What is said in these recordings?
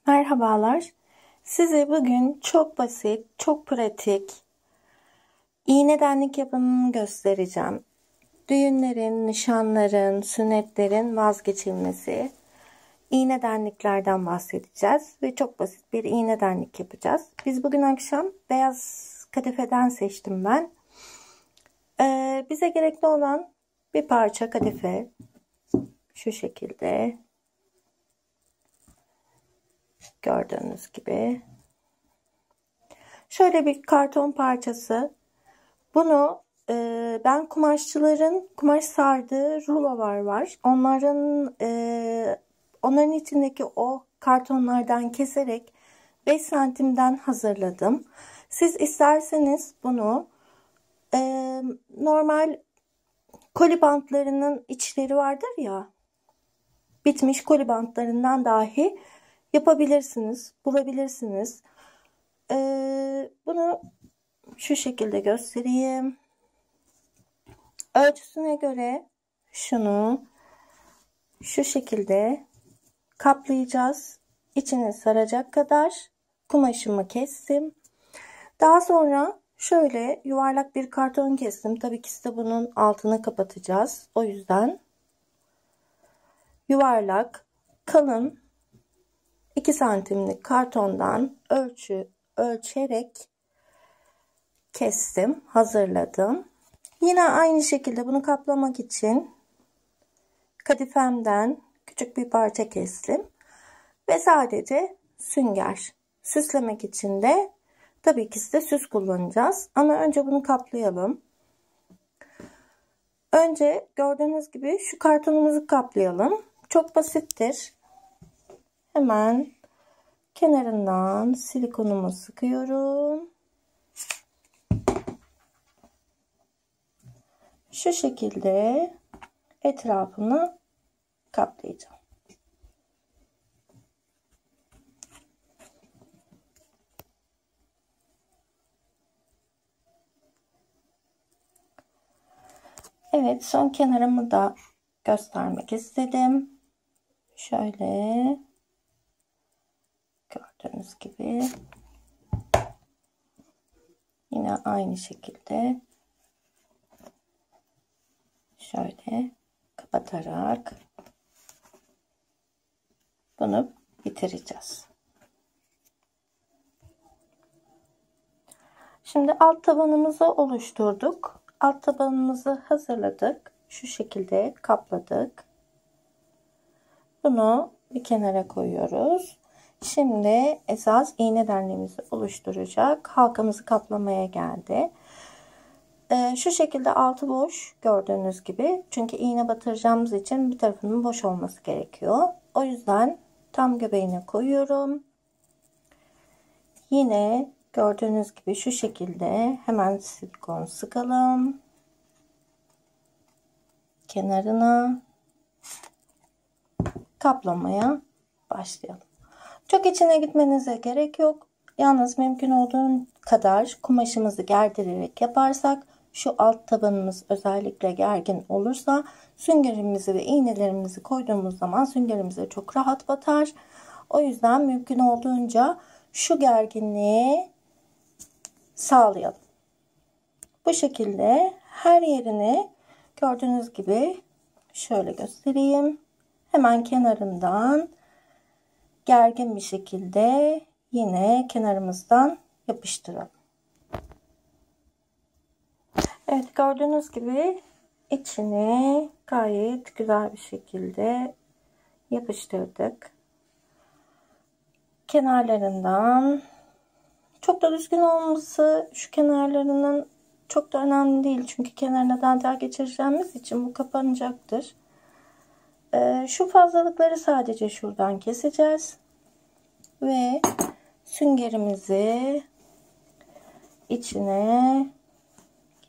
Merhabalar. Size bugün çok basit, çok pratik iğne denlik yapımını göstereceğim. Düğünlerin, nişanların, sünnetlerin vazgeçilmesi iğne denliklerden bahsedeceğiz ve çok basit bir iğne denlik yapacağız. Biz bugün akşam beyaz kadifeden seçtim ben. Bize gerekli olan bir parça kadife şu şekilde. Gördüğünüz gibi. Şöyle bir karton parçası. Bunu ben kumaşçıların kumaş sardığı rulolar var. Onların içindeki o kartonlardan keserek 5 santimden hazırladım. Siz isterseniz bunu normal koli bantlarının içleri vardır ya, bitmiş koli bantlarından dahi yapabilirsiniz, bulabilirsiniz. Bunu şu şekilde göstereyim. Ölçüsüne göre şunu şu şekilde kaplayacağız. İçine saracak kadar kumaşımı kestim. Daha sonra şöyle yuvarlak bir karton kestim. Tabii ki de bunun altını kapatacağız. O yüzden yuvarlak, kalın 2 santimlik kartondan ölçerek kestim, hazırladım. Yine aynı şekilde bunu kaplamak için kadifemden küçük bir parça kestim ve sadece sünger. Süslemek için de tabii ki de süs kullanacağız ama önce bunu kaplayalım. Önce gördüğünüz gibi şu kartonumuzu kaplayalım. Çok basittir. Hemen kenarından silikonumu sıkıyorum. Şu şekilde etrafını kaplayacağım. Evet, son kenarımı da göstermek istedim. Şöyle gördüğünüz gibi yine aynı şekilde şöyle kapatarak bunu bitireceğiz. Şimdi alt tabanımızı oluşturduk. Alt tabanımızı hazırladık. Şu şekilde kapladık. Bunu bir kenara koyuyoruz. Şimdi esas iğne denliğimizi oluşturacak halkamızı kaplamaya geldi. Şu şekilde altı boş gördüğünüz gibi. Çünkü iğne batıracağımız için bir tarafının boş olması gerekiyor. O yüzden tam göbeğine koyuyorum. Yine gördüğünüz gibi şu şekilde hemen silikon sıkalım. Kenarına kaplamaya başlayalım. Çok içine gitmenize gerek yok. Yalnız mümkün olduğu kadar kumaşımızı gerdirerek yaparsak, şu alt tabanımız özellikle gergin olursa süngerimizi ve iğnelerimizi koyduğumuz zaman süngerimize çok rahat batar. O yüzden mümkün olduğunca şu gerginliği sağlayalım. Bu şekilde her yerini gördüğünüz gibi şöyle göstereyim. Hemen kenarından gergin bir şekilde yine kenarımızdan yapıştıralım. Evet, gördüğünüz gibi içini gayet güzel bir şekilde yapıştırdık. Kenarlarından çok da düzgün olması, şu kenarlarının çok da önemli değil. Çünkü kenarına dantel geçireceğimiz için bu kapanacaktır. Şu fazlalıkları sadece şuradan keseceğiz. Ve süngerimizi içine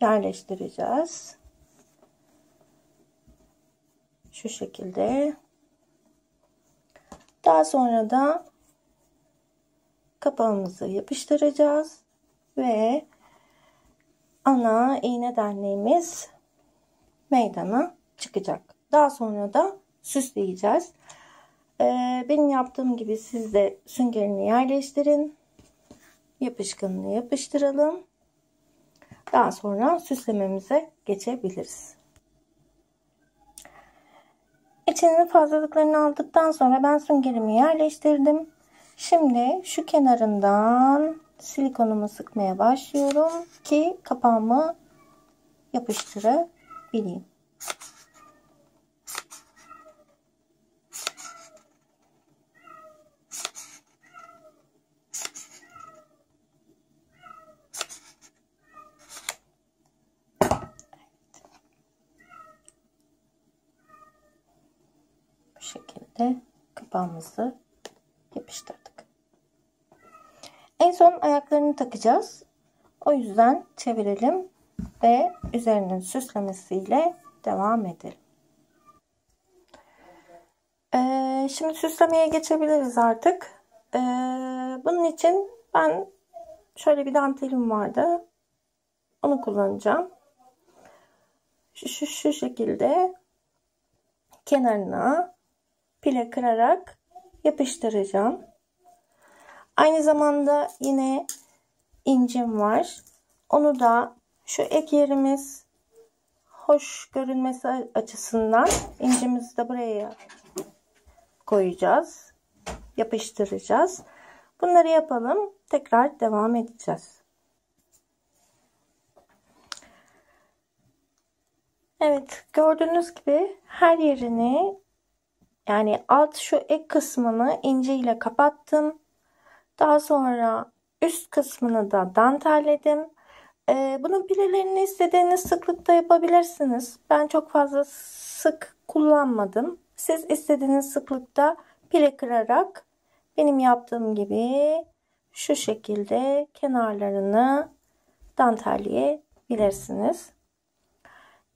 yerleştireceğiz. Şu şekilde. Daha sonra da kapağımızı yapıştıracağız ve ana iğne denliğimiz meydana çıkacak. Daha sonra da süsleyeceğiz. Benim yaptığım gibi siz de süngerini yerleştirin. Yapışkanını yapıştıralım. Daha sonra süslememize geçebiliriz. İçinin fazlalıklarını aldıktan sonra ben süngerimi yerleştirdim. Şimdi şu kenarından silikonumu sıkmaya başlıyorum ki kapağımı yapıştırabileyim. Bu şekilde kapağımızı yapıştırdık. En son ayaklarını takacağız. O yüzden çevirelim ve üzerinin süslemesiyle devam edelim. Şimdi süslemeye geçebiliriz artık. Bunun için ben şöyle bir dantelim vardı. Onu kullanacağım. Şu şekilde kenarına pile kırarak yapıştıracağım. Aynı zamanda yine incim var. Onu da şu ek yerimiz hoş görünmesi açısından incimizi de buraya koyacağız. Yapıştıracağız. Bunları yapalım. Tekrar devam edeceğiz. Evet, gördüğünüz gibi her yerini, yani alt şu ek kısmını ince ile kapattım. Daha sonra üst kısmını da dantelledim. Bunun pilelerini istediğiniz sıklıkta yapabilirsiniz. Ben çok fazla sık kullanmadım. Siz istediğiniz sıklıkta pile kırarak benim yaptığım gibi şu şekilde kenarlarını dantelleyebilirsiniz.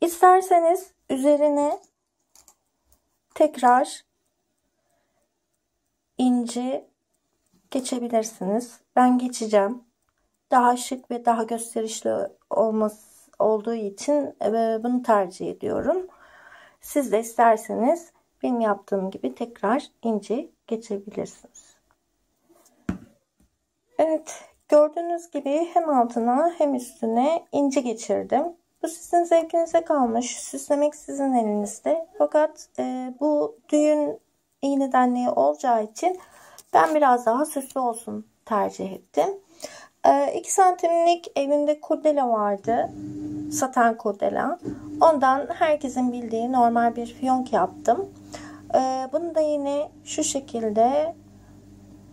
İsterseniz üzerine tekrar inci geçebilirsiniz. Ben geçeceğim. Daha şık ve daha gösterişli olduğu için bunu tercih ediyorum. Siz de isterseniz benim yaptığım gibi tekrar inci geçebilirsiniz. Evet, gördüğünüz gibi hem altına hem üstüne inci geçirdim. Bu sizin zevkinize kalmış. Süslemek sizin elinizde. Fakat bu düğün iğnedenliği olacağı için ben biraz daha süslü olsun tercih ettim. 2 santimlik evimde kurdele vardı. Saten kurdela. Ondan herkesin bildiği normal bir fiyonk yaptım. Bunu da yine şu şekilde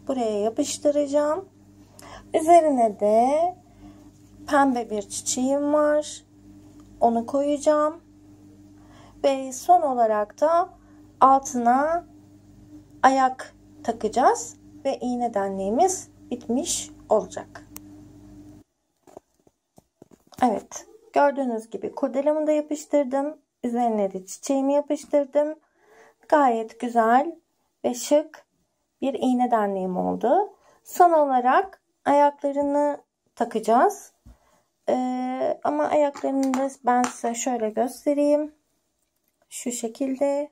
buraya yapıştıracağım. Üzerine de pembe bir çiçeğim var. Onu koyacağım. Ve son olarak da altına ayak takacağız. Ve iğnedenliğimiz bitmiş olacak. Evet. Gördüğünüz gibi kurdelamı da yapıştırdım. Üzerine de çiçeğimi yapıştırdım. Gayet güzel ve şık bir iğnedenliğim oldu. Son olarak ayaklarını takacağız. Ama ayaklarını da ben size şöyle göstereyim. Şu şekilde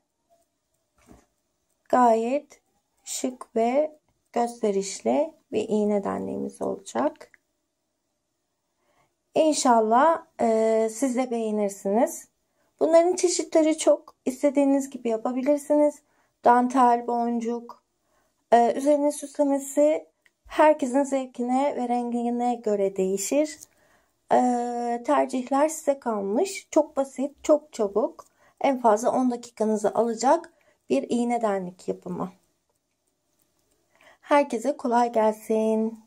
gayet şık ve gösterişli bir iğnedenliğimiz olacak. İnşallah siz de beğenirsiniz. Bunların çeşitleri çok. İstediğiniz gibi yapabilirsiniz. Dantel, boncuk, üzerine süslemesi herkesin zevkine ve rengine göre değişir. Tercihler size kalmış. Çok basit, çok çabuk. En fazla 10 dakikanızı alacak bir iğnedenlik yapımı. Herkese kolay gelsin.